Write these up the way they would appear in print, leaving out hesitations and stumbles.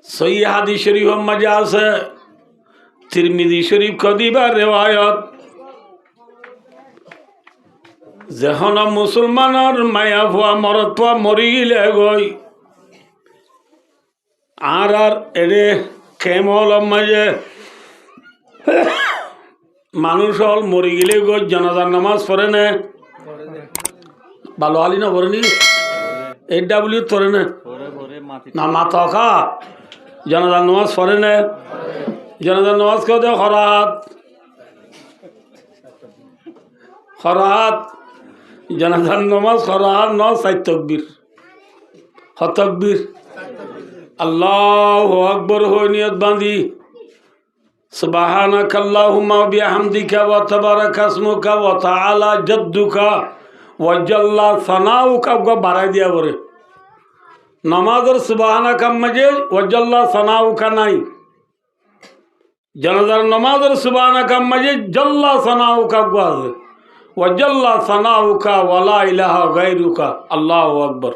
সহিহ হাদিস শরীফের মাঝে আছে, তিরমিজি শরীফ কদিবার রেওয়ায়ত, যখন মুসলমানের মায়া ফুয়া মরত ফুয়া মরি গিলে গই আর এরে কেমল মাঝে মানুষ হল মরি গেলে গই জানাজার নামাজ পড়ে না, ভালো আলি না পড়েনি, AW তোরে না মাথা জানাজার নামাজ পড়ে না, জানাজার নামাজ কেউ দেয় খরাত জানাজার নামাজ খরাত ন সাই তকবীর হতকবীর আল্লাহু আকবার হই নিয়ত বাঁধি সুবহানাকা আল্লাহুম্মা বিহামদিকা ওয়া তাবারাকা ইসমুকা ওয়া তাআলা জাদ্দুকা ওয়া জাল্লা সানাউকা গো বাড়াই দিয়া বরে নামাজের সুবহানাকা মাঝে ওয়া জাল্লা সানাউকা নাই, জানাজার নামাজের সুবহানাকা মাঝে জাল্লা সানাউকা গো আছে ওয়া জাল্লা সানাউকা ওয়া লা ইলাহা গায়রুকা আল্লাহু আকবার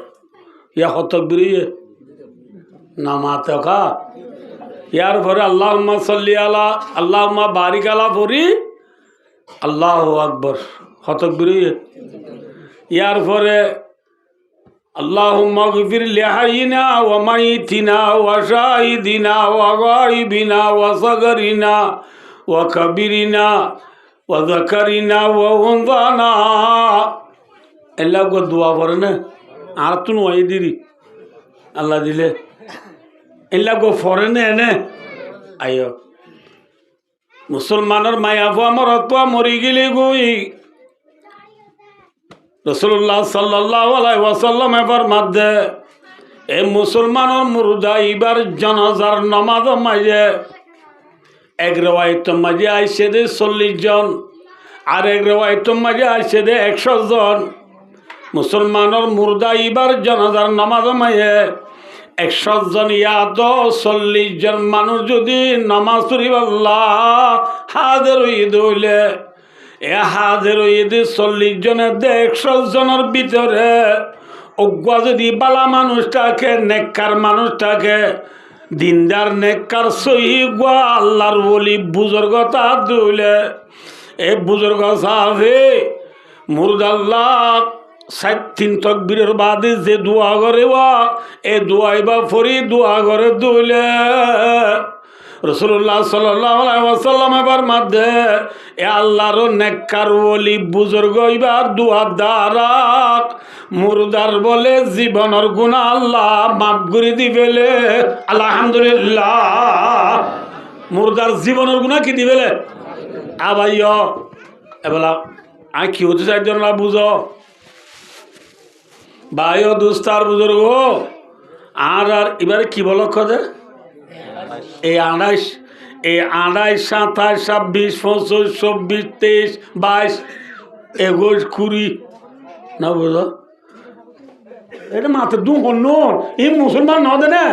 ইয়া হতকবীর নামাতকা ইয়ার পরে আল্লাহুম্মা সাল্লি আলা আল্লাহুম্মা বারিক আলা পড়ি আল্লাহু আকবার হতকবীর ইয়ার পরে আল্লাহুম্মা গফির লিহাইনা ওয়া মাইতিনা ওয়া শাহিদিনা ওয়া গায়বিনা ওয়া সাগরিনা ওয়া কাবিরিনা ওয়া যাকারিনা ওয়া উনসানা এল্লা গো দোয়া পড়ে না আর তুন ওই দিরি আল্লাহ দিলে এল্লা গো পড়ে না এনে আয়ো মুসলমানের মায়া ফুয়া মরত ফুয়া মরি গেলে গই রাসূলুল্লাহ সাল্লাল্লাহু আলাইহি ওয়াসাল্লাম ফরমাতে এ মুসলমানের মুর্দা ইবার জানাজার নামাজ মাঝে এক রিওয়ায়াত মাঝে আইছে দে 40 জন আর এক রিওয়ায়াত মাঝে আইছে দে 100 জন মুসলমানের মুর্দা ইবার জানাজার নামাজ মাঝে 100 জন ইয়াদ 40 জন মানুষ যদি নামাজ পড়িব আল্লাহ হাজির হইতে হইলে এ হাজির হইতে 40 জনের 100 জনের ভিতরে অজ্ঞা যদি বালা মানুষটাকে নেককার মানুষটাকে দিনদার নেককার সহি গা আল্লাহর বলি বুজুর্গতা দিলে এ বুজুর্গ সাহাবে মুর্দাল্লাহ 3 তকবীরের বাদে যে দোয়া করে এ দোয়াইবা ফরি দোয়া করে দিলে রাসূলুল্লাহ সাল্লাল্লাহু আলাইহি ওয়াসাল্লাম এবার মধ্যে এ আল্লাহর নেককার ওলি বুজুর্গ ইবার দোয়া দ্বারা মুর্দার বলে জীবনের গুনাহ আল্লাহ মাফ করে দিবেলে আলহামদুলিল্লাহ মুর্দার জীবনের গুনাহ কি দিবেলে আবাইও এবলা আই কি হতে চাই জনরা বুঝো ভাইও দুস্তার বুজুর্গ আর এবারে কি বলো খোঁজে এই 28 27 26 25 26 23 22 21 20 না বুঝো এটা মাত্র 2 হন এই মুসলমান ন দে না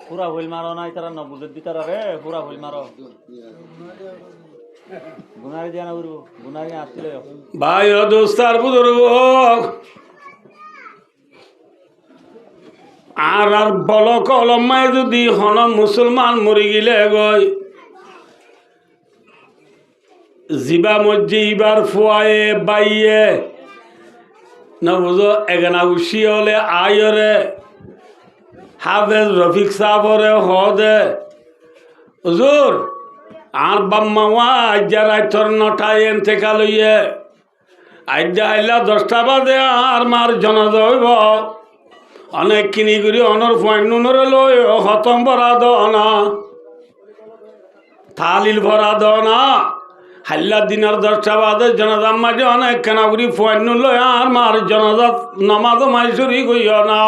পুরা হইল মারো নাই তারা ন বুঝে দিতারা রে পুরা হইল মারো গুনারি দিয়া না করবো গুনারি আসলে ভাই ও দোস্তার বুজুর্গ আর বল কলমায় যদি হন মুসলমান মরি গেলে গই জিবা মজ্জি ইবার ফুয়ায়ে বাইয়ে না বুঝো এগানা উশি হলে আয়রে হাফেজ রফিক সাহরে হদে হুজুর আর বাম্মা যারা তোর নটায় এনতে কালইয়ে আইডা আইলা 10টা বাজে আর মার জনাজা হইব অনেক কিনি করি অনর পয়েন্ট নুনরে লই খতম ভরা দাও না থালিল ভরা দাও না হাল্লা দিনের 10টা বাজে জনাজা মাঝে অনেক কেনাগুড়ি পয়েন্ট নুন লই আর মার জনাজা নামাজ মাইসুরি কইও না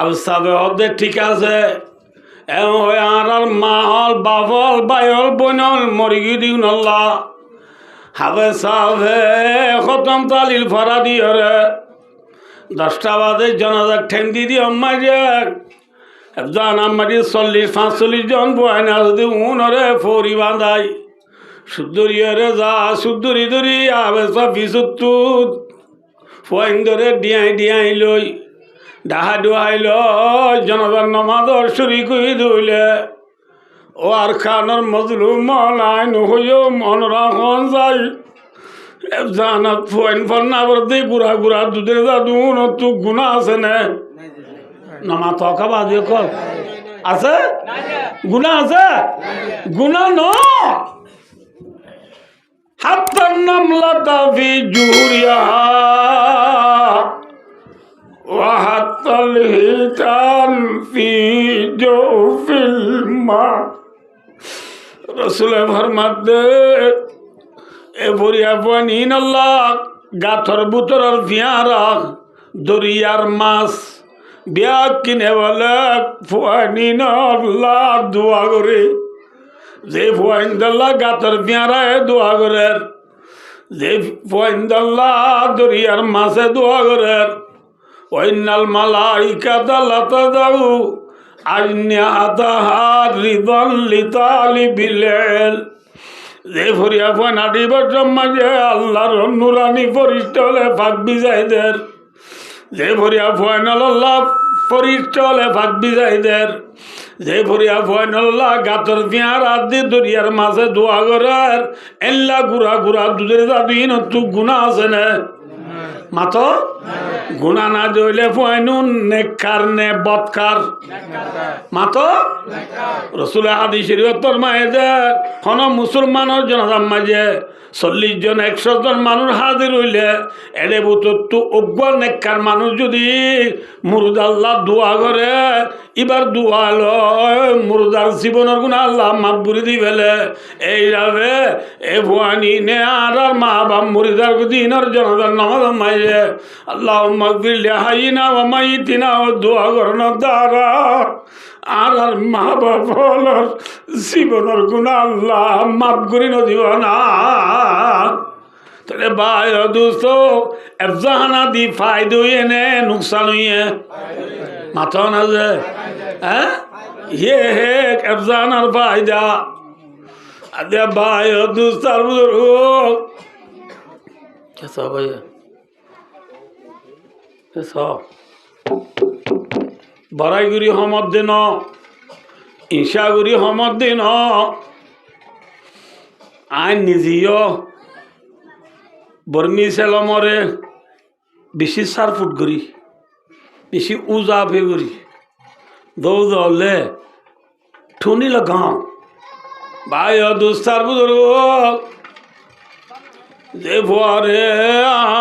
আল সাবে হদে ঠিক আছে আর মা হল বাপ হল ভাই হল বোন হল মরি গিয়ে নল্লা হাবে সাবে খতম তালিল ফরা দিও রে 10টা বাজে জনাজার ঠেন দি দিও মাঝে জান আমারি 40-45 জন বয়না যদি উনরে ফরি বাঁধাই সুদরিয়ারে যা সুদরি দরি আবে সফি সুতুত ফয়েন ধরে ডিয়াই লই ডাহা ডুয়াই লই জনগণ নমাদর শুরি কুই ধুইলে ও আর খানোর মজলুম মলাই নহইও মন রাখন যাই জানাত ফয়েন ফন্না বরদি গুড়া গুড়া দুধের দাদু তু গুণা আছে না নমা তকা বাজে কল আছে গুণা আছে গুণা ন হাত্তান নামলাতা ফি জুরিয়া ওয়া হাত্তাল হিতান ফি জৌফিল মা রাসূল ফরমাতে এ ভরিয়া পানিন আল্লাহ গাথর বুতর ফিয়ারা দরিয়ার মাছ বিয়া কিনে বলে ফুয়ানিন আল্লাহ দোয়া করে যে ফুয়াইন্দাল্লাহ গাথর ফিয়ারায় দোয়া করে যে ফুয়াইন্দাল্লাহ দরিয়ার মাছে দোয়া করে ওয়াইনাল মালাইকাতা লাতাদাউ আইনাতাহা রিদাল লিতালিবিল যে ফরিয়া ফোন আডিবার মাঝে আল্লাহর নুরানি ফরিস্তা হলে ফাঁক বিজাইদের যে ফরিয়া ফোন আল্লাহ ফরিস্তা হলে ফাঁক বিজাইদের যে ফরিয়া ফোন আল্লাহ গাতর পিয়ার আদি দরিয়ার মাঝে দোয়া করার এল্লা গুড়া গুড়া দুধের দাদিন তু গুণা আছে না মাতো গুণা না জইলে ফয়নুন নেককার নে বদকার মাতো রসুল হাদিস শরীয়তর মাঝে কোন মুসলমানের জনতার মাঝে 40 জন 100 জন মানুষ হাজির হইলে এড়ে বুতু অজ্ঞ নেককার মানুষ যদি মুরদাল্লাহ দোয়া করে এবার দোয়া লয় মুরদার জীবনের গুণ আল্লাহ মাফ করে দিবেলে এই যাবে এ ভুয়ানি নে আর মা বাপ মুরিদার দিনের জনতার নামাজ মাঝে আল্লাহ মাগফির হাইনা ওয়া মাইতিনা ও দোয়া করন দ্বারা আর মা বাবার জীবনের গুণা আল্লাহ মাফ করে নদিব না তাহলে ভাই দোস্ত এফজাহানা দি ফায়দা এনে নুকসান হইয়ে মাথা না যে হ্যাঁ ये है एफजानार फायदा अदे भाई दोस्त और बुजुर्ग कैसा भैया कैसा बराईगुरी हमद दिन ईशागुरी हमद दिन आइन निजियो बर्मी सेलमरे बेशी 4 ফুট गरी बेशी उजा पे गरी दौड़े ठुनी लगाओ भाई दोस्तार बुजुर्ग जे फुआरे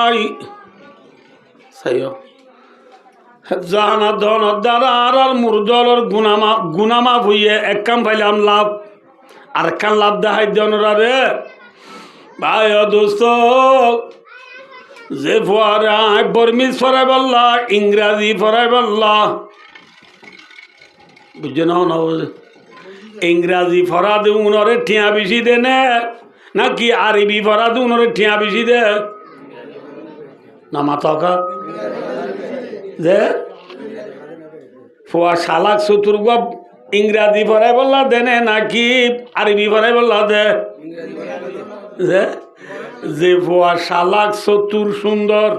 आई सही हो জানা ধন দ্বারা আর মুরদলর গুনামা হইয়ে এক কাম পাইলাম লাভ আর কান লাভ দেখাই দনরা রে ভাই দোস্ত যে ফুয়ারে আয় বর্মিজ ফরাই বললা ইংরাজি ফরাই বললা বুঝছে না ইংরাজি ফরা দে উনরে ঠিয়া বেশি দে নাকি আরবি ফরা দে উনরে ঠিয়া বেশি দে না মাথা যে ফুয়া শালাক চতুর্গ ইংরাজি ফরাই বললা দেনে নাকি আরবি ফরাই বললা দে যে ফুয়া শালাক চতুর সুন্দর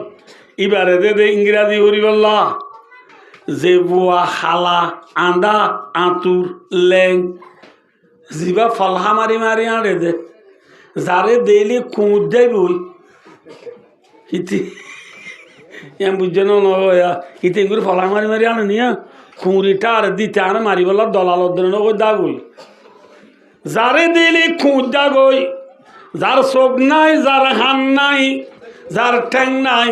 এবারে দে ইংরাজি হরি বললা যে বুয়া খালা আন্দা আঁতুর লেং জিবা ফলহা মারি মারি আঁড়ে দে যারে দেলি কুঁত দেয় বই ইতি এম বুঝছে না নয়া ইতি করে ফলহা মারি মারি আনে নিয়া খুঁড়িটা আর দিতে আনে মারি বলা দলালত দেন ওই দাগই যারে দেলি কুঁত দাগই যার চোখ নাই যার হান নাই যার ঠ্যাং নাই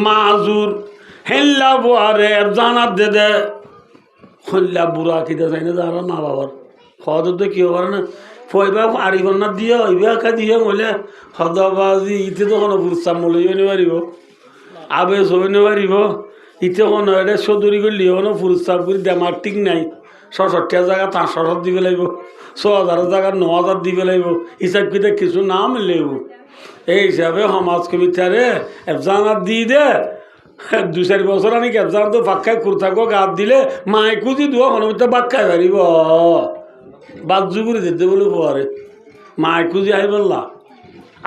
মাজুর হেল্লা বুয়ারে জানাত দে দে হল্লা বুড়া কিতে চাই না যারা মা বাবার হদ তো কি হবার না ফইবা আরিবন না দিয়ে হইবা কা দিয়ে বলে হদবাজি ইতে তো কোনো পুরস্কার মূল্য নিয়ে পারিব আবেশ হয়ে নিয়ে পারিব ইতে কোনো এটা চৌধুরী করলি কোনো পুরস্কার করে দেমার ঠিক নাই ৬৬ জায়গা ৫০০ দিবে লাগব ৬০০০ জায়গা ৯০০০ দিবে লাগব হিসাব কিতে কিছু না মিলব এই হিসাবে সমাজ কমিটারে জানাত দি দে 2-4 বছর আনি কেবজান তো পাক্কায় কুর্তাকো গাত দিলে মায়ে কুজি দুয়া হনমিতে বাক্কায় পারিব বাজ্জু করে দিতে বলে পরে মায়ে কুজি আই বললা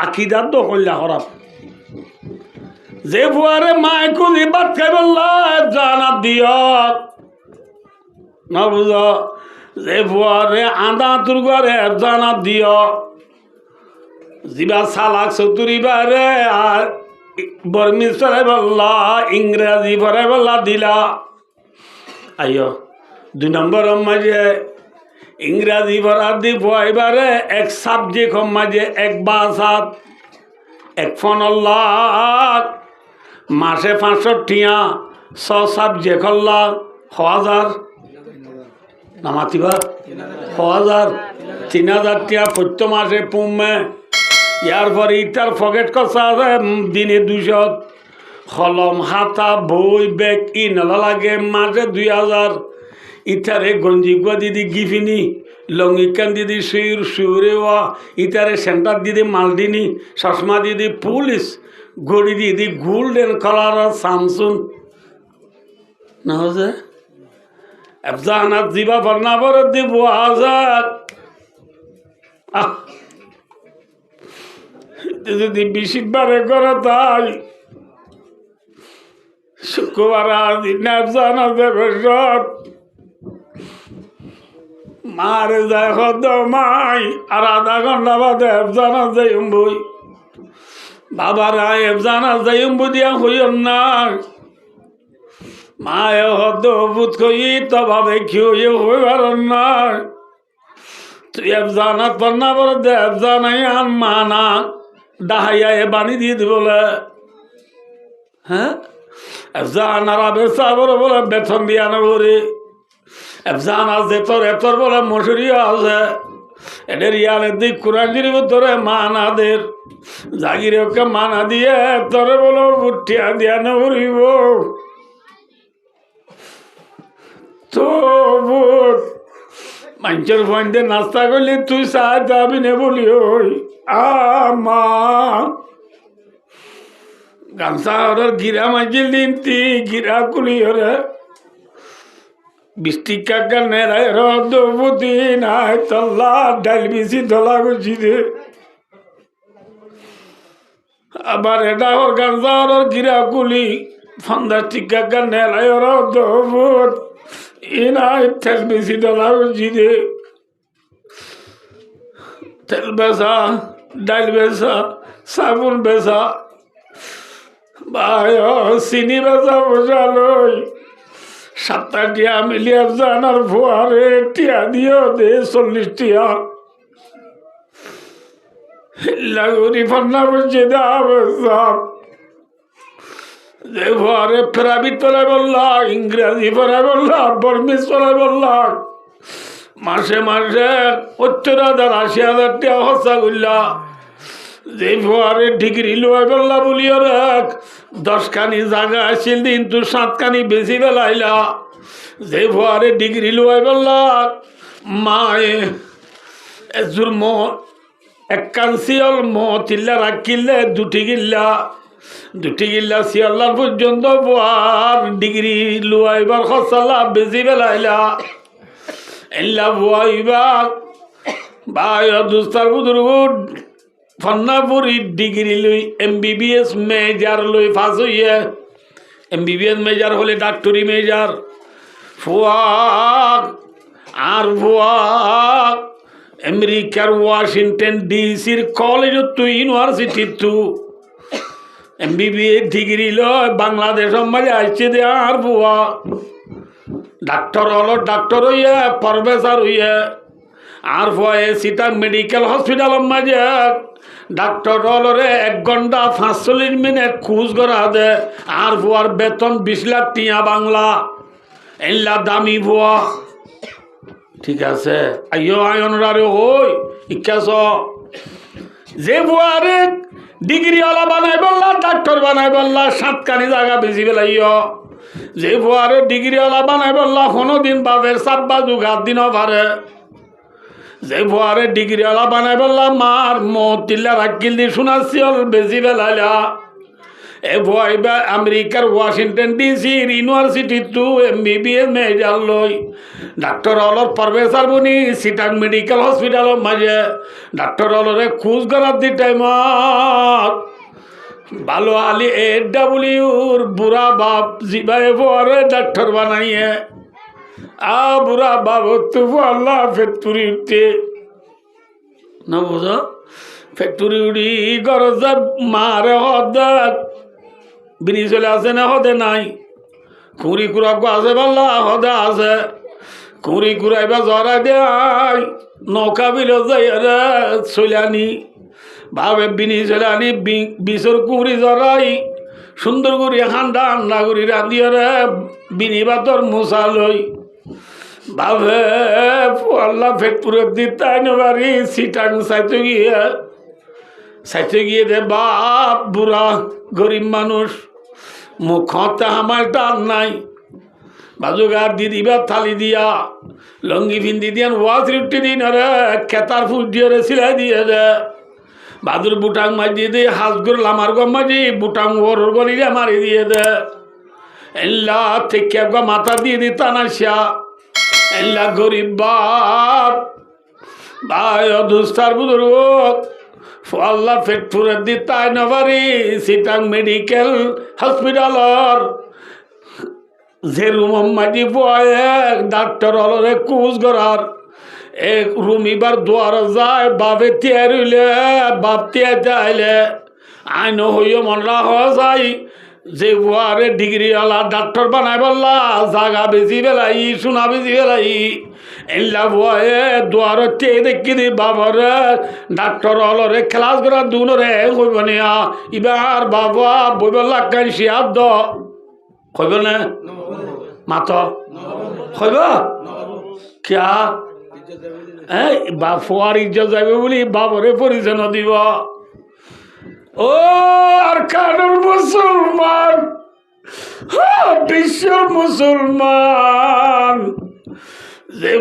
আকিদার তো কল্যা খারাপ যে ফুয়ারে মায়ে কুজি বাদ খাই বললা জানা দিয় না বুঝ যে ফুয়ারে আদা তুরগারে জানা দিয় জিবা সালাক সতুরি বারে আর বর্মি ফরে বললা ইংরেজি ফরে বললা দিলা আইয় 2 নম্বর মাঝে ইংরেজি ভরা দিব এবারে এক সাবজেক্ট মাঝে এক বাসাত এক ফোন মাসে 500 টিয়া 6 সাবজেক্ট হল্লা 1000 নামাতিবা 1000 3000 টিয়া প্রত্য মাসে পুমে ইয়ার পরে ইটার পকেট কষা দিনে 200 কলম হাতা বই ব্যাগ ই নলা লাগে মাসে 2000 ইটারে গঞ্জি গুয়া দিদি গিফিনি লঙ্গিকান দিদি সুরে ওয়া ইটারে সেন্টার দিদি মালদিনি চশমা দিদি পুলিশ ঘড়ি দিদি গোল্ডেন কালার সামসুন না হচ্ছে আফজানাত জিবা বর্ণা বর দিব আজাদ যদি 20 করে তাই শুক্রবার দিন আফজানা দেবে সব মারে যায় হদ মাই আর আধা ঘন্টা বাদে এফজানা যাইম বই বাবারা এফজানা যাইম বই দিয়া হইম না মায়ে হদ বুত কই তো ভাবে কি হইবার না তুই এফজানা পন্না বলে দে এফজানাই আন মানা ডাহাইয়া এ বানি দিয়ে দিবলে হ্যাঁ এফজানারা বেসা বলে বেতন দিয়া না বলে এফজান আছে তোর এতর বলে মশুরিও আছে এদের ইয়ালের দিক কুরাঞ্জির তোরে মানাদের জাগির ওকে মানা দিয়ে তোরে বলো উঠিয়া দিয়া নরিব তো মানুষের ফোনতে নাস্তা করলে তুই চা যাবি নে বলি ওই আমা গামছা ওর গিরা মাঝিল দিন তি গিরা কুলি ওরে 20 টাকা নেড়াই রদবতী নাই তল্লা ডাল বেশি ধলা করছি রে আবার এটা ওর গামছা ওর গিরা কুলি 50 টাকা নেড়াই রদবত ই নাই তেল বেশি ধলা করছি রে তেল বেচা ডাল বেচা সাবুন বেচা ভাই চিনি বেচা বোঝা লই 7 টিয়া মিলিয়ে জানার ভুয়ারে টিয়া দিও দে 40 টিয়া লাগরি ফান্না বলছে দাব যে ভুয়ারে প্রাইভেট পড়ে বললা ইংরেজি পড়ে বললা বর্মিস পড়ে বললা মাসে 70,000-80,000 টিয়া হসা করলা যে ভুয়ারে ডিগ্রি লয় বললা বলিও রাখ 10 খানি জায়গা আসিল কিন্তু 7 খানি বেশি বেলাইলা যে ভুয়ারে ডিগ্রি লয় বললা মায়ে এজুর মো এক কান শিয়ল মো তিল্লা রাখিলে 2টি গিল্লা শিয়ল্লার পর্যন্ত ভুয়ার ডিগ্রি লুয়াইবার খসালা বেশি বেলাইলা এল্লা ভুয়াইবা ভাই দুস্তার বুদুরগুড ফন্নাপুরি ডিগ্রি লই MBBS মেজর লই পাস হইয়ে MBBS মেজর হলে ডাক্তারি মেজর ফুয়াক আর ফুয়াক আমেরিকার ওয়াশিংটন ডিসির কলেজ তুই ইউনিভার্সিটি তু MBBS ডিগ্রি লয় বাংলাদেশ মাঝে আসছে দে আর ফুয়া ডাক্তার হলো ডাক্তার হইয়া প্রফেসর হইয়া আর ফুয়া সিটা মেডিকেল হসপিটাল মাঝে ডাক্তার হলরে 1 ঘন্টা 45 মিনিট খুঁজ করা দে আর ভুয়ার বেতন 20 লাখ টিয়া বাংলা এল্লা দামি ভুয়া ঠিক আছে আইও আয়নরারে হই ইকাস যে ভুয়ারে ডিগ্রি ওয়ালা বানাই বললা ডাক্তার বানাই বললা 7 খানি জায়গা বেশি বেলাইও যে ভুয়ারে ডিগ্রি ওয়ালা বানাই বললা কোনোদিন বাপের সাব্বা জুগাত দিন পারে যে ভুয়ারে ডিগ্রিওয়ালা বানাই বললাম মার মতিল্লা রাখিল দি শোনাচ্ছি বেশি বেলাইলা এ ভয়বা আমেরিকার ওয়াশিংটন ডিসির ইউনিভার্সিটি টু MBBS মেজার লই ডাক্তার অলর প্রফেসর বনি সিটাং মেডিকেল হসপিটালের মাঝে ডাক্তার অলরে খোঁজ করার দি টাইমত ভালো আলি AWর বুড়া বাপ জিবাই পরে ডাক্তার বানাইয়ে বুড়া বাপ তবু আল্লাহ ফ্যাক্টরি উঠতে না বুঝো ফ্যাক্টরি উড়ি গরজ মারে হদ বিনি চলে আছে না হদে নাই কুড়ি কুড়াক আছে পাল্লা হদে আছে কুড়ি কুড়াইবা জরা দেয় নৌকা বিল যাই চলানি ভাবে বিনি চলানি বিষর কুড়ি জরাই সুন্দর করে হান্ডা হান্ডা করি রাঁধিয়ে রে বিনি বাতর মশা লই ভাবে আল্লাহ ফেকপুরের দিতাই নেবারি সিটাং সাইতে গিয়ে দে বাপ বুড়া গরিব মানুষ মুখ আমার টান নাই বাজুগার দিদিবার থালি দিয়া লঙ্গি ফিন্দি দিয়ান ওয়াজ রুটি দিন রে খেতার ফুট দিয়ে রে সিলাই দিয়ে দে বাদুর বুটাং মাঝিয়ে দে হাঁসগুর লামার গম মাঝি বুটাং ওর গলিয়া মারি দিয়ে দে এল্লা থেকে মাথা দিয়ে দি টানাইসা এল্লা গরিব বাপ ভাই দুস্তার বুজুর্গ আল্লাহ ফেকপুরের দি তাই নবারি সিটাং মেডিকেল হসপিটালর যে রুম মাঝি বয়ে ডাক্তার অলরে কুচ করার এক রুম এবার দুয়ার যায় বাপে তিয়ার হইলে বাপ তিয়ার যাইলে আইন হইও মন রাখা যায় যে বুয়ারে ডিগ্রি আলা ডাক্তার বানাই বললা জাগা বেশি বেলাই সোনা বেশি বেলাই এল্লা বয়ে দুয়ার টিয়ে দেখি দি বাবার ডাক্তার অলরে ক্লাস করা দুনরে কইব নিয়া এবার বাবা বইব লাগাই শিয়ার দ কইব না মাত কইব কিয়া এই বাফুয়ার ইজ্জত যাবে বলি বাবরে পরিচয় দিব ও আর কানুর মুসলমান বিশ্ব মুসলমান যে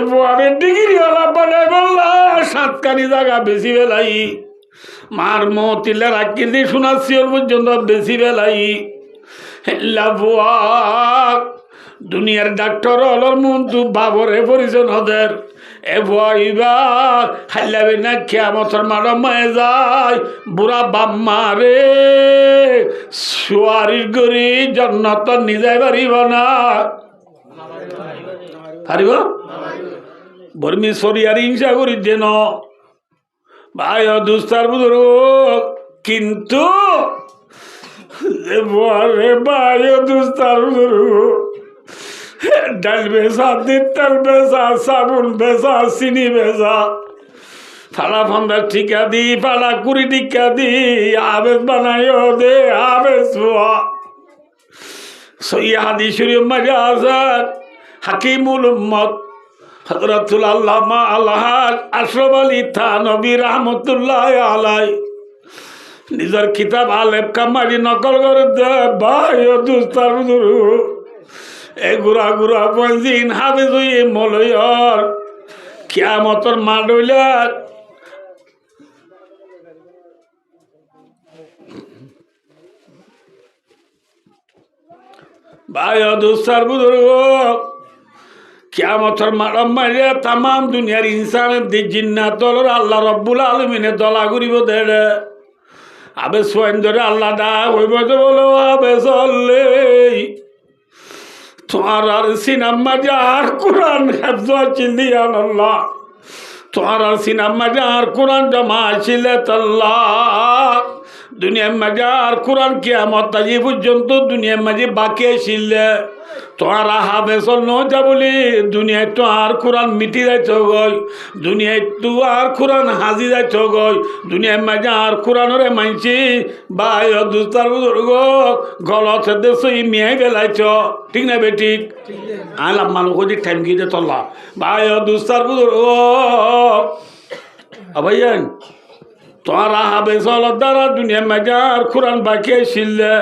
ভয়ে ডিগ্রি ওলা বানাই বললা সাতকানি জায়গা বেশি বেলাই মার মতিলে রাখি দিয়ে শোনাচ্ছি ওর পর্যন্ত বেশি বেলাই দুনিয়ার ডাক্তার অলর মন তু বাবরে পরিচয় হদের এ ভয়বা খাইলাবে না খেয়ামতর মারা মায়ে যায় বুড়া বাম্মা রে সুয়ারির গরি জন্নত নিজে পারিব না পারিব বর্মি সরিয়ার হিংসা করি যেন ভাই দুস্তার বুধুর কিন্তু ভাই দুস্তার বুধুর ডাল বেচা তেল বেচা সাবুন বেচা চিনি বেচা ফালা ফান্দা টিকা দি ফালা কুড়ি টিকা দি আবেশ বানাইও দে আবেশ সইয়া হাদিসুরি মজা আজাদ হাকিমুল উম্মত হযরতুল আল্লামা আল্লাহ আশরাফ আলী থানভী রাহমাতুল্লাহ আলাই নিজের কিতাব আলেপ কামারি নকল করে দে ভাই দুস্তার বুজুর্গ এ গুড়া গুড়া পয়জিন হাফেজ হইয়ে মলয়র কিয়ামতর মাঠ হইলে ভাই দুস্তার বুজুর্গ কিয়ামতর মাঠ মারিয়া তাম দুনিয়ার ইনসানের দি জিন্নাতর আল্লাহ রব্বুল আলমিনে দলা ঘুরিব দেড়ে আবে সোয়েন ধরে আল্লাহ ডা হইব বলো আবে চললে তোমার আর সিনেমা যার কোরআন চিন্দিয়ান আল্লাহ তোমার আর সিনেমা যার কোরআন জমা ছিলে তাল্লাহ দুনিয়ার মাঝে আর কোরআন কিয়ামত তাজি পর্যন্ত দুনিয়ার মাঝে বাকি ছিলে তোমার হাবে চল নজা বলি দুনিয়ায় তো আর কোরআন মিটি যাইছ গই দুনিয়ায় তো আর কোরআন হাজি যাইছ গই দুনিয়ার মাঝে আর কোরআনরে মানছি ভাই দুস্তার বুজুর্গ গলত দেশ মিয়াই বেলাইছ ঠিক না বেঠিক আলাম মানুষ ওদিক টাইম গিয়ে তল্লা ভাই দুস্তার বুজুর্গ ভাইয়ান তোমার হাবে চল দ্বারা দুনিয়ার মাঝে আর কোরআন বাকি ছিলে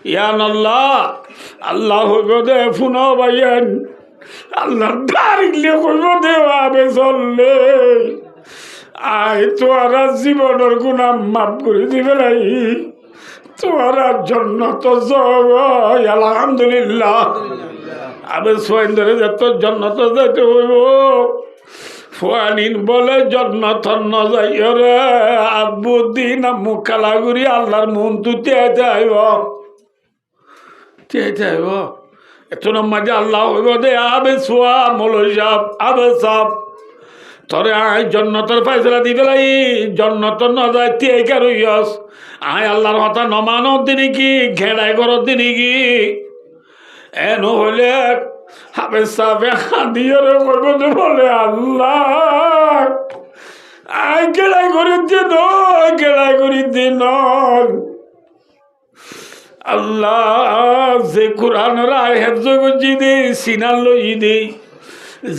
ইয়ান আল্লাহ আল্লাহ হইব দে ফুনো ভাইয়ান আল্লাহ ডারিলে হইব দে আবে চললে আয় তোরা জীবনের গুণা মাফ করে দিবে নাই, তোরা জন্নত জয় আলহামদুলিল্লাহ। আবে সোয়েন ধরে যত জন্নত যাইতে হইব, ফুয়ানিন বলে জন্নত ন যাইও রে, আব্বু দিন আম্মু কালাগুড়ি আল্লাহর মন তুতে আইব, আইব এত মাঝে আল্লাহ হইব দে। আবে সোয়া মৌলভী সাহেব, আবে সাহেব তোরে আয় জন্নতর ফাইসলা দি পেলাই, জন্নত ন যায় তে কারইস আয় আল্লাহর কথা নমানো দিনে কি ঘেড়াই করত দিনে কি এন হলে হাবে সাবে হাদিয়ে করব তো বলে আল্লাহ আয় ঘেড়াই করে দিন, ঘেড়াই করে দিন আল্লাহ। যে কোরআনের আয় হেফজ করছি দে, সিনাল লই দে,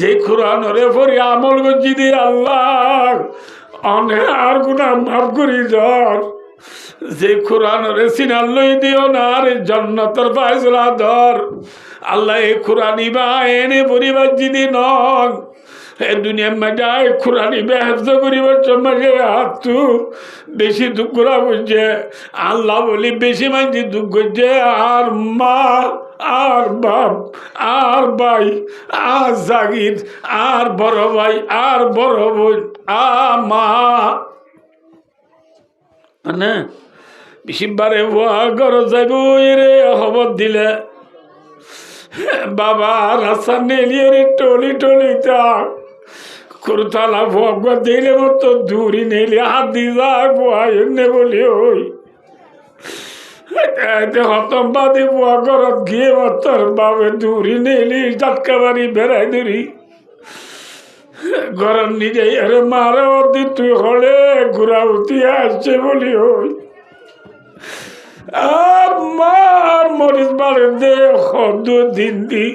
যে কোরআনরে পরে আমল করছি দে আল্লাহ অনেক আর গুণা মাফ করি ধর। যে কোরআনরে সিনাল লই দিও না রে জন্নতর ফায়সলা ধর আল্লাহ। এই কোরআনি বা এনে পরিবার যদি নন এ দুনিয়ার মাঝে কোরআনি বেহজ করিবার মাঝে হাতু বেশি দুঃখ করা বুঝছে আল্লাহ বলি বেশি মাঝে দুঃখ করছে। আর মা আর বাপ আর ভাই আর জাগির আর বড় ভাই আর বড় বোন মা মানে বেশিবারে ভুয়া ঘর যাইব রে খবর দিলে বাবা রাস্তা নেলিয়ে রে টলি টলি থাক করতালা ভুয়া দিলে মতো দূরি নেলি হাত দিয়ে যায় ভুয়া এমনি বলি ওই হতম্বাদী বুয়া ঘরত গিয়ে তোর বাবে দূরি নেলি টাটকা বাড়ি বেড়াই দূরি ঘরের নিজে আরে মারে অদি তুই হলে ঘুরা উঠি আসছে বলি ওই মা মরিচ বাড়ি দে হদু দিন দি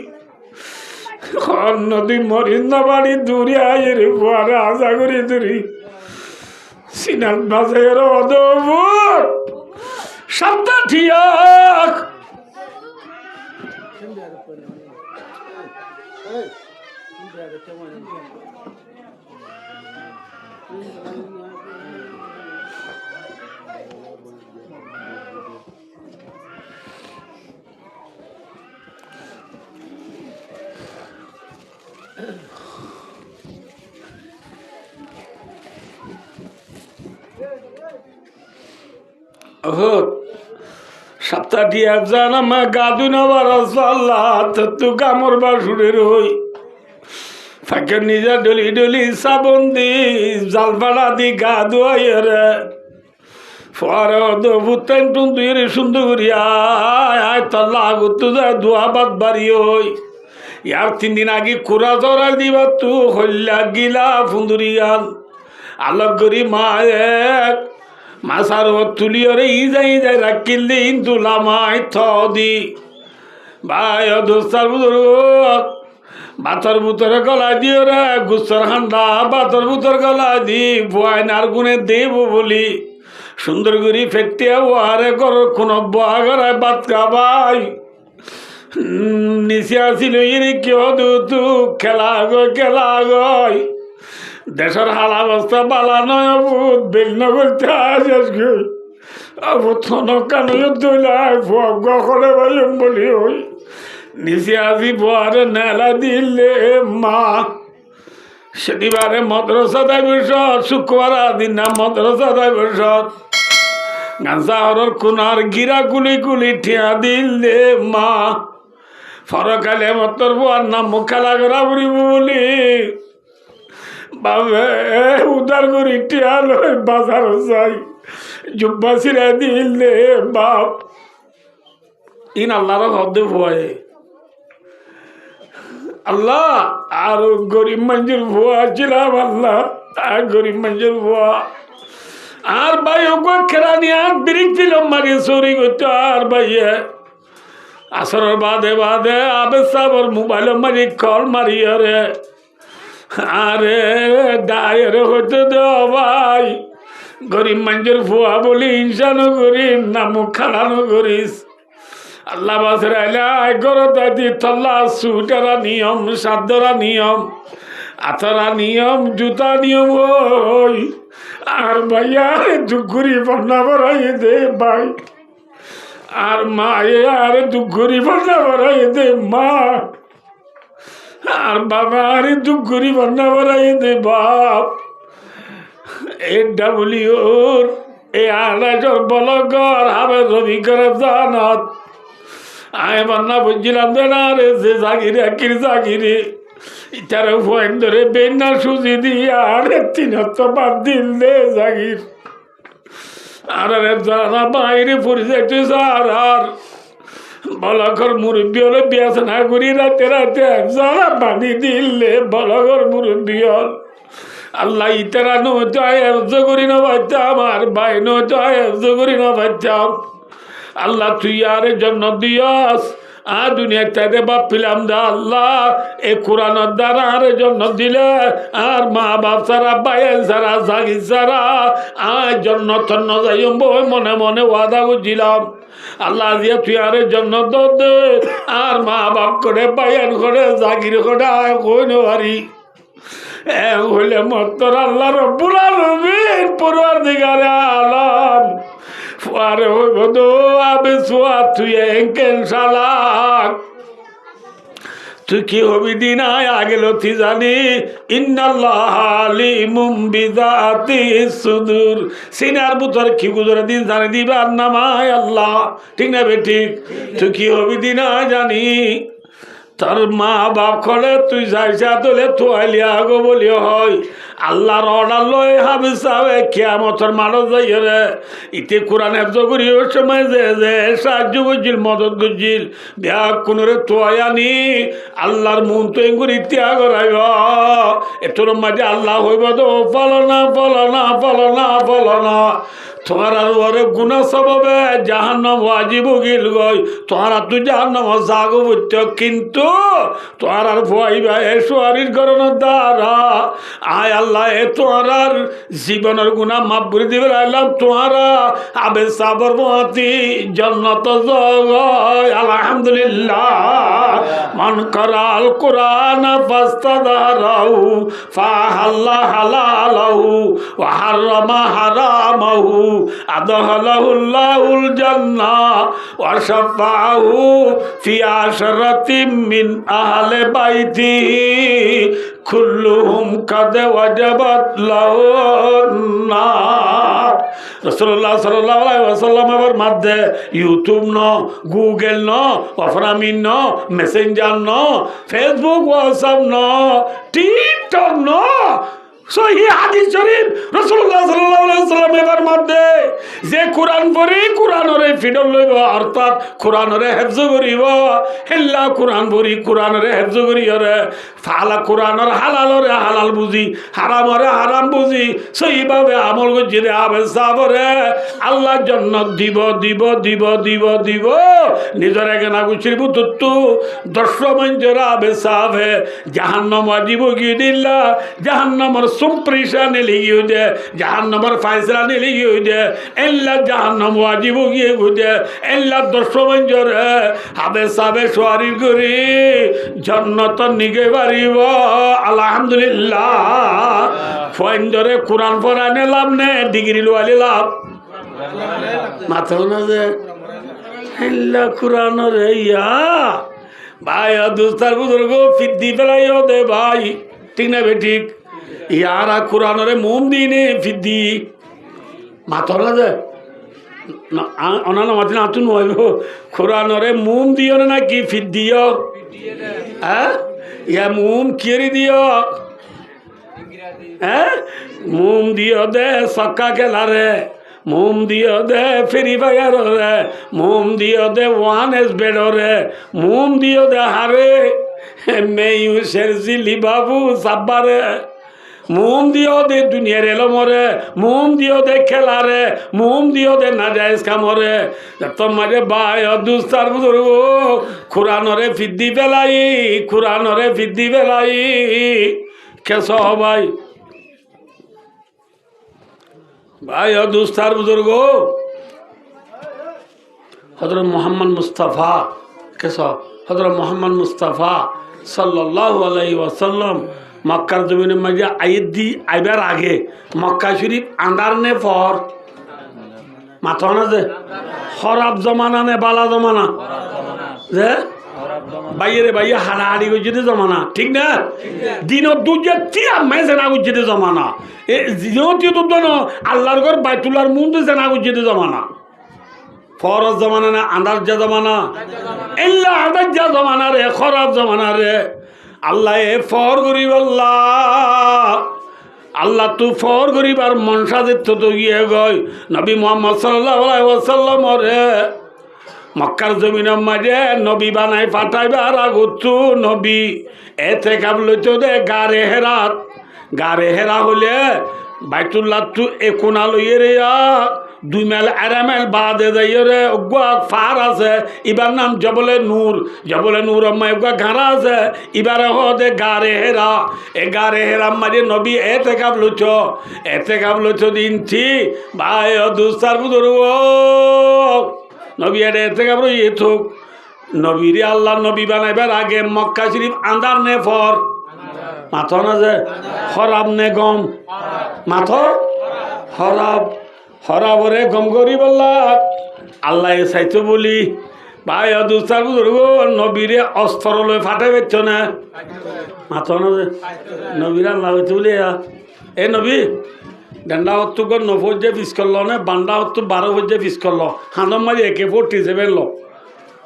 নদী মরিচ না বাড়ি দূরে আয় রে বুয়ারে আশা করি দূরি সিনাল বাজার অদভুত শব্দ ঠিক সপ্তাহটি একজন আমার গাদু নেবার আল্লাহ তু কামড় বা শুনে রই ফাঁকে নিজে ডলি ডলি সাবন দি জাল পাড়া দি গা ধোয়াই রে ফরে ভুতেন টুন তুই রে সুন্দর করিয়া আয় তল্লা গুতু যায় ধোয়া বাদ বাড়ি ওই ইয়ার 3 দিন আগে কুড়া জরা দিবা তু হল্লা গিলা ফুন্দুরিয়াল আলোক করি মা এক মাসার তুলিয়রে ইজাই যাই রাখিলে ইন্দুলামাই থদি ভাই দোস্তার বুতর বাতর বুতরে গলা দিও রে গুসর হান্ডা বাতর বুতর গলা দি বুয়াইনার গুনে দেব বলি সুন্দর করি ফেটিয়া ওয়ারে কর কোন বুয়া গড়ায় বাত খাবাই নিচে আসিল ইনি কেউ দু খেলা গয় দেশের হাল অবস্থা বালা নয় বুধ বিঘ্ন করতে আসিস কানলে দইলাই গলে ভাইম বলি ওই নিচে আসি বুয়ারে নেলা দিলে মা শনিবারে মদ্রসা দেয় বসত শুক্রবার দিন না মদ্রসা দেয় বসত গাঁজাহরের কোনার গিরা গুলি গুলি ঠিয়া দিলে মা ফরকালে মতর বুয়ার নাম মুখালা করা বুড়িব বলি বাবে উদার করি টিয়া লই বাজার যাই জুব্বা ছিড়া দিলে বাপ ইন আল্লাহর হদ্দে ভুয়ায় আল্লাহ আর গরিব মঞ্জুর ভুয়া ছিলাম আল্লাহ আর গরিব মঞ্জুর ভুয়া আর ভাই ওকে খেলানি আর বিরিক ছিল মারিয়ে চুরি করতো আর ভাইয়ে আসরের বাদে বাদে আবে সাবর মোবাইল মারি কল মারিয়ে রে আরে দায়ের হতে দেওয়া ভাই গরিব মঞ্জুর ভুয়া বলি ইনসানও করিস না মুখ খালানো করিস আল্লাহ বাসের আইলে গরদাদি তল্লা সুটারা নিয়ম সাধ্যরা নিয়ম আতারা নিয়ম জুতা নিয়ম ওই আর ভাইয়া দুগুরি বন্যা বড়াই দে ভাই আর মা আর দুগুরি বন্যা বড়াই দে মা আর বাবা আর দুগুরি বন্যা বড়াই দে বাপ এডব্লিউর এই আড়াইশোর বলগর হবে রবি করে জানাত আমি বন্যা বুঝছিলাম যে না রে যে জাগিরে আকির জাগিরে ইটার ফয়েন ধরে বেন্না সুজি দিয়া আরে 3 দিন দে জাগির আর জানা বাইরে পড়ে যাইতে আর বলগর মুরব্বী হলে বিয়াস না করি রাতে রাতে যারা পানি দিলে বলগর মুরব্বী হল আল্লাহ ইতারা নয় করি না বাচ্চাম আর ভাই নয় করি না বাচ্চাম আল্লাহ তুই আর জন্য দিয়াস আর দুনিয়ার চাইতে বাপ পিলাম দা আল্লাহ এ কোরআনের দ্বারা আর জন্য দিলে আর মা বাপ সারা বাইল সারা জাগি সারা আর জন্য তন্ন যাইম বই মনে মনে ওয়াদা করছিলাম আল্লাহ দিয়ে তুই আর জন্য দে আর মা বাপ করে বাইল করে জাগির করে আয় কই নারি হইলে মত্তর আল্লাহ রব্বুল আলামিন পরওয়ারদিগারে আলম ফুয়ারে হইব দো আবে সোয়া তুই এঙ্কেন শালাক তুই কি হবি দিন আয় আগে লথি জানি ইন্নাল্লাহ আলিমুম বিযাতি সুদূর সিনার বুতর কি গুজরে দিন জানি দিবার নামায় আল্লাহ ঠিক না বে ঠিক তুই কি হবি দিন আয় জানি তোর মা বাপ করে তুই যাইছা তোলে তোয়ালিয়া গো বলি হয় আল্লাহর অর্ডার লয় হাবিজ সাহেব কিয়ামতের মানুষ যাই রে ইতে কোরআন হেফজ করি ওই সময় যে সাহায্য করছিল মদত করছিল বিয়া কোনরে তোয়ানি আল্লাহর মন তো এগুলি ত্যাগ রাইব এটোর মাঝে আল্লাহ হইব তো ফলনা ফলনা ফলনা ফলনা তোমার আর ওরে গুণা সবাবে জাহান্নাম ওয়াজিব গিল গই তোমার আর তুই জাহান্নাম জাগো বুঝতে কিন্তু তোমার আর ভয়াইবা এ সোয়ারির করণের দ্বারা আয় আল্লাহ এ তোমার আর জীবনের গুণা মাফ করে দিবে আল্লাহ তোমার আবে সাবর মতি জন্নত জয় আলহামদুলিল্লাহ মান করাল কোরআন ফাস্তাদারাহু ফাহাল্লা হালালাহু ওয়া হারামা হারামাহু আদহালাহুল্লাহুল জান্নাহ ওয়া শাফাআহু ফি আশরাতিম মিন আহলে বাইতি কুল্লুহুম কাদ ওয়াজাবাত লাহুন নার রাসূলুল্লাহ সাল্লাল্লাহু আলাইহি ওয়াসাল্লাম এর মধ্যে ইউটিউব ন গুগল ন অফরামিন ন মেসেঞ্জার ন ফেসবুক হোয়াটসঅ্যাপ ন টিকটক ন সহি হাদিস শরীফ রাসূলুল্লাহ সাল্লাল্লাহু আলাইহি ওয়াসাল্লাম এর মধ্যে যে কোরআন পড়ি কোরআনরে ফিডল লইব অর্থাৎ কোরআনরে হেফজ করিব হেল্লা কোরআন পড়ি কোরআনরে হেফজ করিয়রে ফালা কোরআনর হালালরে হালাল বুঝি হারামরে হারাম বুঝি সহিভাবে আমল গজিরে আবে সাবরে আল্লাহ জান্নাত দিব দিব দিব দিব দিব নিজের এগনা গুছির বুতু দর্শমঞ্জরা আবে সাবে জাহান্নাম ওয়াজিব গিয়ে দিল্লা জাহান্নামর সুম্প্রিশানে লিগিয়ে দে জাহান্নামর ফায়সালানে লিগিয়ে দে এল্লা জাহান্নাম ওয়াজিব গিয়ে গুদে এল্লা দর্শমঞ্জরে আবে সাবে সোয়ারি করি জান্নাত নিগে পারিব আলহামদুলিল্লাহ ফয়েন্দরে কোরআন পড়ানে লাভ নে ডিগ্রি লোয়ালি লাভ মাথা না যে হেল্লা কোরআনরে ইয়া ভাই দুস্তার বুজুর্গ ফিদ্দি ফেলাইও দে ভাই ঠিক না বে ঠিক ইয়ারা কোরআনরে মোম দিনে ফিদ্দি মাথা না যে অনানা মাতি না তুন হইব কোরআনরে মোম দিও না কি ফিদ্দিও হ্যাঁ ইয়া মোম কিরি দিও হ্যাঁ মোম দিও দে সক্কা খেলারে মোম দিও দে ফ্রি ফায়ার রে মোম দিও দে ওয়ান এস বেড রে মোম দিও দে হারে মেয়ু শেরজিলি বাবু সাব্বারে মোম দিও দে দুনিয়ার এলমরে মোম দিও দে খেলারে মোম দিও দে নাজায়েজ কামরে তোমারে ভাই দুস্তার বুজুর্গ কোরআনরে ফিদ্দি ফেলাই কোরআনরে ফিদ্দি ফেলাই কেস ভাই ভাই দুস্তার বুজুর্গ হযরত মুহাম্মদ মুস্তাফা কেস হযরত মুহাম্মদ মুস্তাফা সাল্লাল্লাহু আলাইহি ওয়াসাল্লাম মক্কার জমিনের মাঝে আইদি আইবার আগে মক্কা শরীফ আন্দার নে ফর মাথা না যে খরাব জমানা নে বালা জমানা যে বাইরে বাইরে হাড়াহাড়ি করছে জমানা ঠিক না দিনত দুজে তিয়া মেজেনা করছে জমানা এ জিনতি তো আল্লাহর ঘর বাইতুল্লাহর মুন্ডে জেনা করছে জমানা ফরজ জমানা না আন্দার যা জমানা এল্লা আন্দার যা জমানা রে খরাব জমানা রে আল্লাহ এ ফর গরিব আল্লাহ তু ফর গরিব আর মনসা দিত তো গিয়ে গই নবী মুহাম্মদ সাল্লাল্লাহু আলাইহি ওয়াসাল্লাম রে মক্কার জমিনের মাঝে নবী বানাই পাঠাইবার আগতু নবী এতে কাবলইতো দে গারে হেরা হলে বাইতুল্লাহ তু একোনা লইয়ে রে 2 মাইল আড়াই মাইল বাদে যাইয়ে রে ফার আছে ইবার নাম জবলে নূর আম্মা ঘাড়া আছে ইবারে হদে গারে হেরা এ গারে হেরা মাঝে নবী এতে কাবলইতো দিন থি ভাই দুস্তার বুদর নবী এতে কাবল ইয়ে থুক নবীরে আল্লাহ নবী বানাইবার আগে মক্কা শরীফ আন্দার নে ফর মাথা না যে খরাব নে গম মাথা হরাবরে গম করি বললা আল্লাহ চাইতো বলি ভাই দুস্তার বুজুর্গ নবীরে অস্ত্র লই ফাটে বেচ না মাথা না যে নবীর আল্লাহ হইতে বলি এ নবী ডান্ডা হত্তু কর 9 পিস করলো না বান্ডা হত্তু 12 পিস করলো হানম মারি AK-47 লো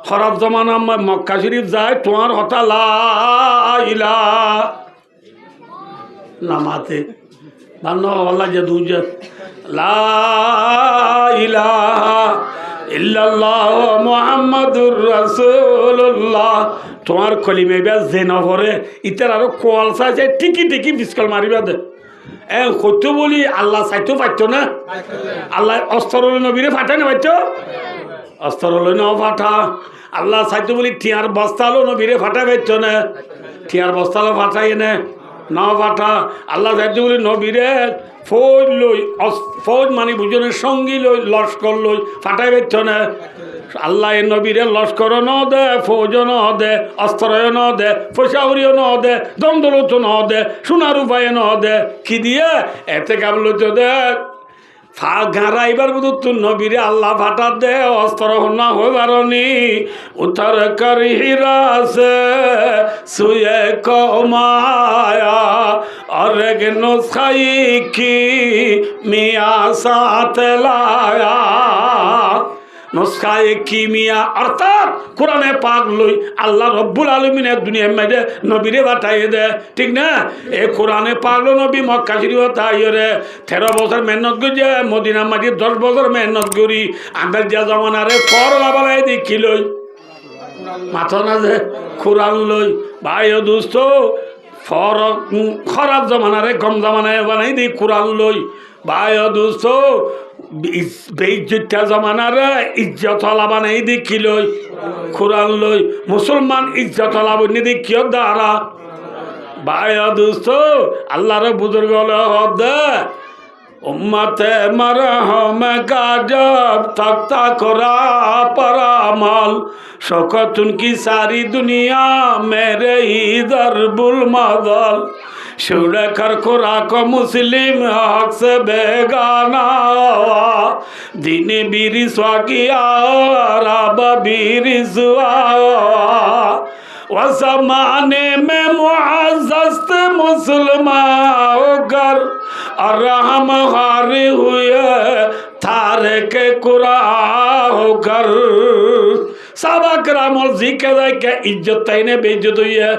খরাব জমানা মক্কা শরীফ যায় তোমার হতা লা ইলাহা নামাতে বান্না আল্লাহ যে দুজে লা ইলাহা ইল্লাল্লাহ মুহাম্মাদুর রাসূলুল্লাহ তোমার কলিমে বেশ জেনা ভরে ইতার আরো কোয়াল চাইছে টিকি বিস্কল মারিবা দে কত বলি আল্লাহ চাইতো পাইতো না আল্লাহ অস্ত্র নবীরে ফাটাই না পাইতো অস্ত্র ন ফাটা আল্লাহ চাইতো বলি টিয়ার বস্তালো নবীরে ফাটাই পাইতো না টিয়ার বস্তালো ফাটাই না ফাটা আল্লাহ চাইতো বলি নবীরে ফৌজ মানে বুঝনের সঙ্গী লই লস্কর লই ফাটাই পাইতো না আল্লাহ এ নবীরে লস্কর ন দে ফৌজ ন দে অস্ত্র ন দে পয়সাউরিও ন দে দমদলত ন দে সোনার উপায় ন দে কি দিয়ে এতে কাবলত দে ঘাড়া এবার বুধ তুর নবীরে আল্লাহ ফাটার দে অস্ত্র না হইবারনি উত্তর কর হিরাসে সুয়ে কমায়া অরেগ নুসখাই কি মিয়া সাথে লায়া নুসখায়ে কিমিয়া অর্থাৎ কোরআনে পাক লই আল্লাহ রব্বুল আলমিনের দুনিয়ার মাঝে নবীরে বাটাইয়ে দে ঠিক না এ কোরআনে পাক লো নবী মক্কা শরীফ তাইয়ে রে 13 বছর মেহনত করি মদিনার মাঝে 10 বছর মেহনত করি আন্দার যা জমানারে ফর লাবালাই দেখি লই মাথা না যে কোরআন লই ভাই ও দোস্ত ফর খরাব জমানারে কম জমানায় বানাই দি কোরআন লই ভাই ও দোস্ত বেইজ্জতা জমানারে ইজ্জত লাবা নাই দেখি লই কোরআন লই মুসলমান ইজ্জত লাভ নিদি কিয় দ্বারা ভাই দোস্ত আল্লাহর বুজুর্গ দে উম্মতে মারহমে কাজব তক্তা করা পরামাল শকতুন কি সারি দুনিয়া মেরে ইধর বুল মাদল শুনে কর খুরাক মুসলিম হক से बेगाना दिन बीरी स्वाकिया रब बीरी सुआ वसमाने में मुआज़्ज़त मुसलमान कर और हम हारे हुए थारे के कुरा होकर साहबा करामल जिक्र के इज्जत तैने बेइज्जत हुई है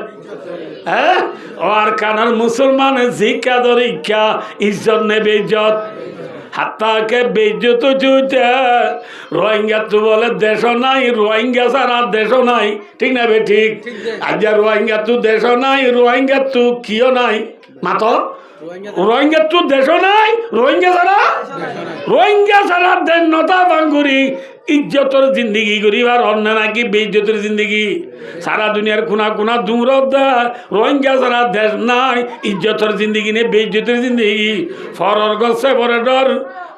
और कानल मुसलमान जिक्र दरी क्या इज्जत ने बेइज्जत হাত্তা কে বেইজ্জত চুইতে রোহিঙ্গা তো বলে দেশ নাই রোহিঙ্গা সারা দেশ নাই ঠিক না বে ঠিক আজ রোহিঙ্গা তো দেশ নাই রোহিঙ্গা তো কিও নাই মাতো রোহিঙ্গা তো দেশ নাই রোহিঙ্গা সারা দেশ নতা বাঙ্গুরি ইজ্জতর জিন্দগি করিবার অন্য নাকি বেইজ্জতের জিন্দগি সারা দুনিয়ার কোনা কোনা দূর রোহিঙ্গা সারা দেশ নাই ইজ্জতর জিন্দগি নে বেইজ্জতের জিন্দগি ফরর গছে বড় ডর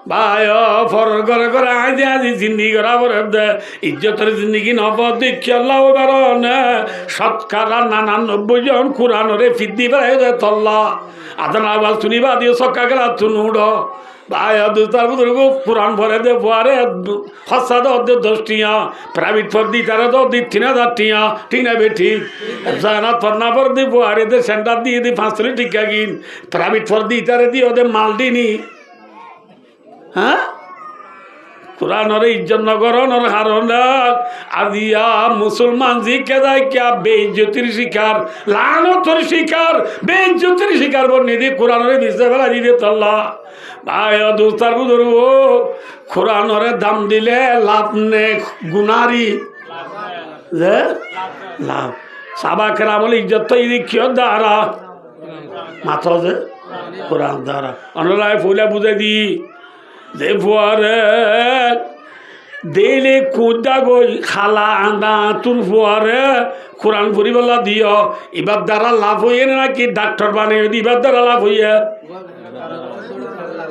ভাই ফর করে করে আজি আজি জিন্দিগি করা বরে দে ইজ্জতের জিন্দিগি নব দেখি আল্লাহ বারণে সৎকারা 99 জন কোরআনরে ফিদ্দি বেড়াই দে তল্লা আদান আওয়াজ শুনিবা দিয়ে সক্কা গেলা তুনুড় ভাই দুতার বুজুর্গ কোরআন ভরে দে বুয়ারে ফসা দে 10 টিয়া প্রাইভেট ফর দি তারা দো দি 3000 টিয়া ঠিক না বেঠি জানা ফরনা ফর দি বুয়ারে দে সেন্টার দিয়ে দি 5 টিকা কিন প্রাইভেট ফর দি তারে দি ওদের মাল দিনি হ্যাঁ কোরআনরে ইজ্জত নগরণর হারনা আজিয়া মুসলমান জি কেদায় কিয়া বেইজ্জতির শিকার লানতর শিকার বেইজ্জতির শিকার বন্নিদি কোরআনরে বিজে ফেলা দিবে তল্লা ভাই দোস্তার বুজুর্গ কোরআনরে দাম দিলে লাভ নে গুনারি যে লাভ সাবাকেরা বলে ইজ্জত তো ইদি কিয় দ্বারা মাথা যে কোরআন দ্বারা অনলায় ফুলে বুঝে দি যে ফুয়ারে দেলে কুদা গই খালা আন্দা তোর ফুয়ারে কোরআন পড়িবেলা দিও এবার দ্বারা লাভ হইয়ে নাকি ডাক্তার বানিয়ে এবার দ্বারা লাভ হইয়া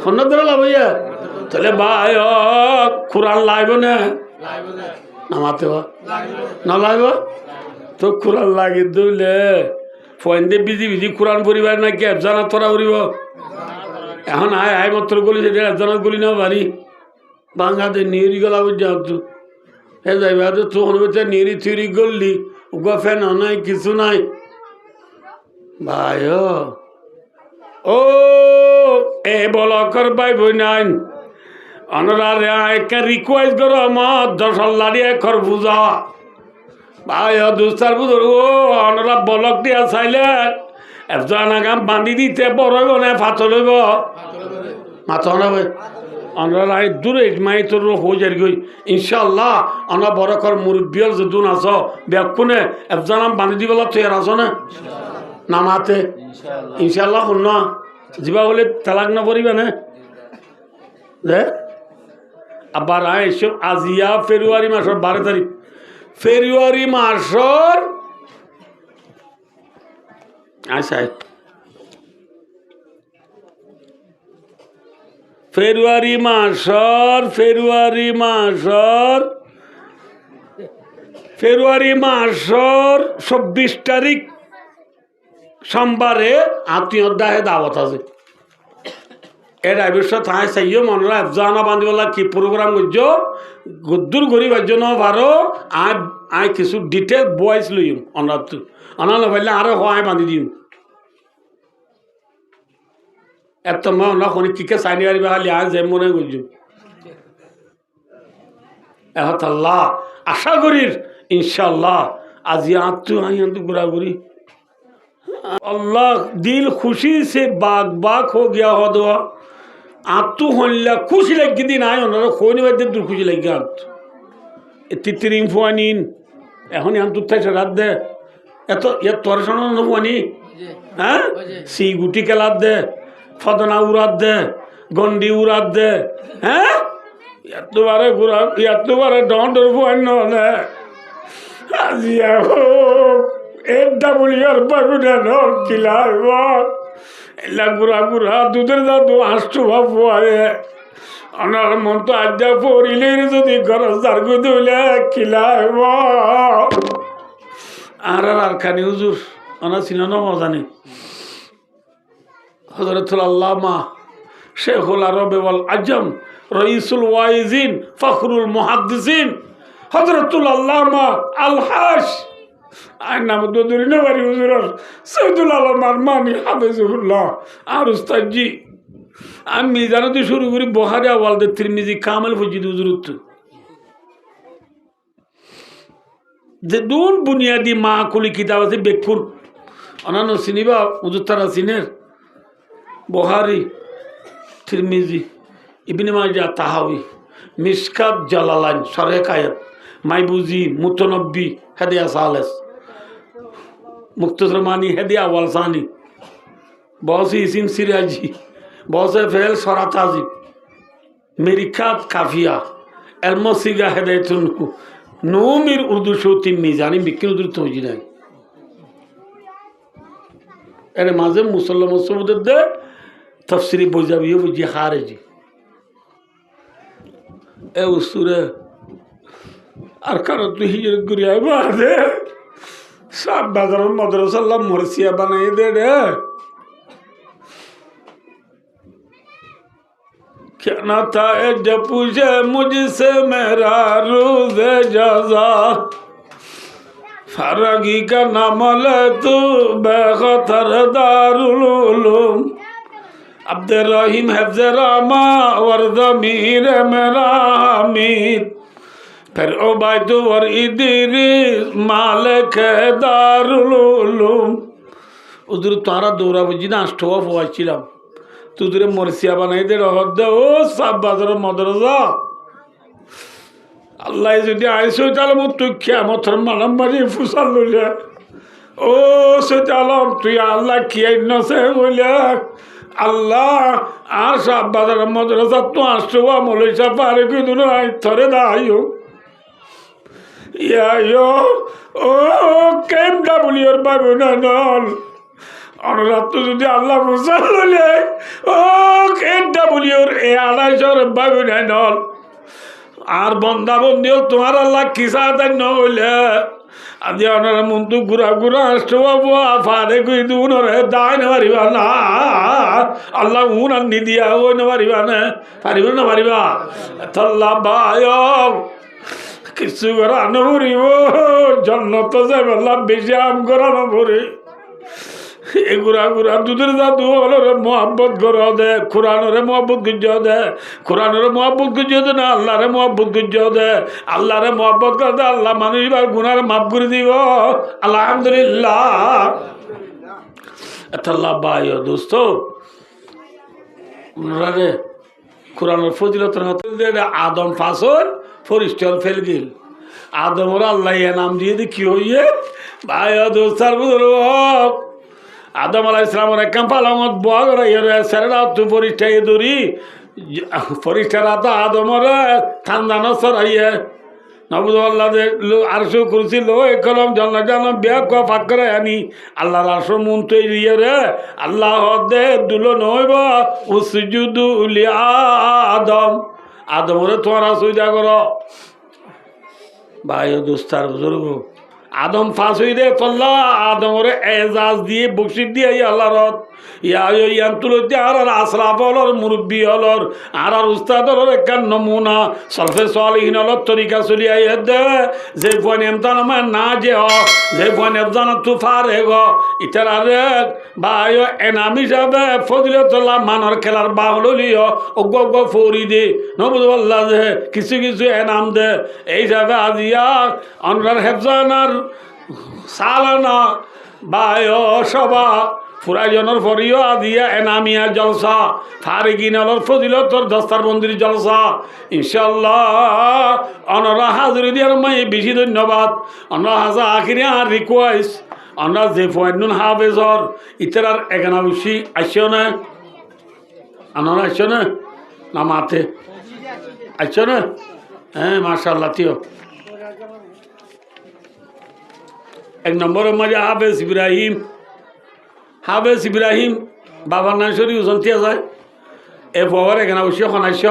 সন্ন্যত দ্বারা লাভ হইয়া তাহলে ভাই কোরআন লাইব না নামাতে না লাইব তো কোরআন লাগি দিলে ফোন দিয়ে বিজি বিজি কোরআন পড়িবার নাকি জানা তোরা উড়িব এখন আয় আয় মাত্র গলি যে একজনের গলি না বাড়ি বাংলাদেশ নিউরি গলা বুঝতে হে যাইবে তো হনুবেতে নিউরি থিউরি গললি উগা ফ্যান নাই কিছু নাই ভাই ও এ বলকর ভাই বই নাই অনরা একটা রিকোয়েস্ট করো আমার 10 লাড়ি একর বুঝা ভাই দুস্তার বুঝর ও অনরা বলক দিয়া চাইলে একজন আগাম বান্ধি দিতে বড় হইব না ফাত লইব মাথা হবে আমরা দূরে মাই তোর হয়ে যাই গই ইনশাল্লাহ আমরা বড় কর মুরব্বিয়র যে দুন আস ব্যাকুনে একজন বান্ধি দিবলা তুই আর আস না নামাতে ইনশাল্লাহ শুন যা বলে তালাক না পড়িবে না যে আবার এসব আজিয়া ফেব্রুয়ারি মাসের 12 তারিখ ফেব্রুয়ারি মাসের আচ্ছা ফেব্রুয়ারি মাসের 24 তারিখ সোমবারে আত্মীয় দাওয়াত আছে এটা বিষয় তাই চাইও মনরা জানা বান্ধিবলা কি প্রোগ্রাম করছো গদ্দুর গরিবার জন্য পারো আয় কিছু ডিটেল ভয়েস লইম অনার অনাল ভাইলে আরো হয় বান্ধি দিম এত মনে কিকে চাইনি পারি খালি আজ যে মনে করছো এহত আল্লাহ আশা করির ইনশাল্লাহ আজি আত্মু আইন্তু ঘোরাঘুরি अल्लाह दिल खुशी से बाग बाग हो गया हो दो आतु होल्ला खुशी लग दिन आए उन्होंने खोने वाले दूर खुशी लग गया तितरिंग फुआनीन এখন এখন তুই থেকে রাত দে এত এর তোর শোনো নবুয়ানি হ্যাঁ সি গুটি কেলাত দে ফদনা উড়াত দে গন্ডি উড়াত দে হ্যাঁ এতবারে ঘুরা এতবারে ডন্ডর ফুয়ান না আজি এটা বলি আর বাগুনা নর কিলার এলা গুড়া গুড়া দুধের দাদু হাসটু ভাবু আয়ে আমার মন তো আড্ডা পড়িলে যদি গরজ দার্গু দিলে কিলার আর খানি হুজুর ওনা ছিল না মজা নেই হযরতুল আল্লামা শেখুল আরব ওয়াল আজম রইসুল ওয়াইজিন ফখরুল মুহাদ্দিসিন হযরতুল আল্লামা আলহাস আর নাম দোদুরি নবারি হুজুর সৈয়দুল আলম আরমানি হাফেজুল্লাহ আর উস্তাদজি আমি জানাতে শুরু করি বুখারী আওয়ালদে তিরমিজি কামাল ফজিদ হুজুর যে দুন বুনিয়াদি মাকুলি কিতাব আছে বেকুন অনানো চিনিবা হুজুর তারা চিনের বুখারী তিরমিজি ইবনে মাজাহ তাহাউই মিশকাত জালালাইন শরহ কায়াত মাইবুজি মুতনব্বি হেদিয়া সালেস मुख्तसर मानी हेदिया वलसानी बहुत सी इसिम सिराजी बहुत से फेल सराताजी मेरी खात काफिया एलमोसिगा हेदायतुन नूमिर उर्दू शोती मीजानी बिकिन उर्दू तोजी नहीं अरे माज़े मुसल्लम मुसल्लम दे तफसीरी बोझावियो बुझी खारेजी এ উসুরে আর কারো তুই হিজর ঘুরিয়াই বাদে সব বাজারের মদরসাল্লাহ মরসিয়া বানাই দে রে क्या न था जब पूछे मुझसे मेरा रोज जजा फरगी का नाम ले तू बेखतर दारुल उलूम अब्द रहीम हिफ्ज़ रामा वर्द मीर मेरा हमीद फिर उबैद वर इदरीस मालिक दारुल उलूम उधर तारा दौरा बुझी ना अष्टवा फवाइছিলাম তুদরে মরসিয়া বানাই দে রহত দে ও সব বাজার মদরজা আল্লাহ যদি আইসো তাহলে মো তুই কিয়ামতের মালাম মারি ফুসাল লইলে ও সেটা আলম তুই আল্লাহ কি আইনছে বলে আল্লাহ আর সব বাজার মদরজা তো আসবা মলইসা পারে কি দুনো আই থরে দাইও ইয়া ও কেম ডাবলিওর বাবু না নল অনুরাত যদি আল্লাহ ফুসাল লইলে ও কেনটা বলি ওর এ 250 বাবু নাই নল আর বন্দা বন্দি তোমার আল্লাহ কিসা দেন নইলে আজি ওনার মন্তু গুড়া গুড়া আসবো আফারে কই দুন রে দাই না পারিবা না আল্লাহ উন আর নিদিয়া ওই না পারিবা না পারিবা তাল্লা বায় কিছু করা নরিব জন্নত যাবে আল্লাহ বেশি আম করা নবরে এগুড়া গুড়া দুধের দাদু হলরে মোহাব্বত করে দে কোরআনরে মোহাব্বত গুঞ্জ দে কোরআনরে মোহাব্বত গুঞ্জ দে না আল্লাহরে মোহাব্বত গুঞ্জ দে আল্লাহরে মোহাব্বত করে দে আল্লাহ মানুষ বার গুনার মাফ করে দিব আলহামদুলিল্লাহ আল্লাহ ভাই দোস্ত রে কোরআনের ফজিলতের হতে আদম ফাসল ফরিস্টল ফেল গিল আদমর আল্লাহ নাম দিয়ে দি কি হইয়ে ভাই দোস্তার বুঝল আদম আলাহ ইসলামের একখান পালঙত বয়া করে সেরা তু পরিষ্ঠা দৌড়ি পরিষ্ঠারা তো আদমর ঠান্ডানো সরাইয়ে নবুল্লাহ আরশো করছিল এই কলম জন্ম জানলাম বিয়া কোয়া ফাঁক করে আনি আল্লাহর আরশো মন তৈরি রে আল্লাহ দে দুলো নইব উসজুদু লি আদম আদমরে তোমারা সুবিধা করো ভাই দোস্তার বুজুর্গ আদম ফাঁস হই দে তল্লা আদমরে এজাজ দিয়ে বকশিস দিয়ে আল্লাহর ইয়ান্তুলতে আর আশরাফ হলর মুরব্বী হলর আর উস্তাদ হলর একখান নমুনা সলফে সালিহিন হলর তরিকা চলি আইয়ে দে যে ফোন এমতান আমার না যে যে ফোন এমতান তু ফারে গ ইতার আরে ভাই এনাম হিসাবে ফজিলতুল্লাহ মানর খেলার বাহলিও অজ্ঞ অজ্ঞ ফৌরি দে নবুল্লাহ যে কিছু কিছু এনাম দে এই হিসাবে আজিয়া অনরার হেফজানার সালানা ভাই সভা ফুরাইজনের ফরিও দিয়া এনামিয়া জলসা ফারিগিনালর ফজিলতর দস্তার বন্দির জলসা ইনশাল্লাহ অনরা হাজরি দিয়ার মাই বেশি ধন্যবাদ অনরা হাজা আখিরি আর রিকোয়েস্ট অনরা যে ফয়েনুন হাফেজর ইতার এগানা বেশি আসছো না অনরা আসছো না মাতে আসছো না হ্যাঁ মাশাআল্লাহ তিও এক নম্বরের মাঝে হাফেজ ইব্রাহিম বাবার নাম শরীফ যায় এ বাবার এখানে অবশ্যই খনাইশ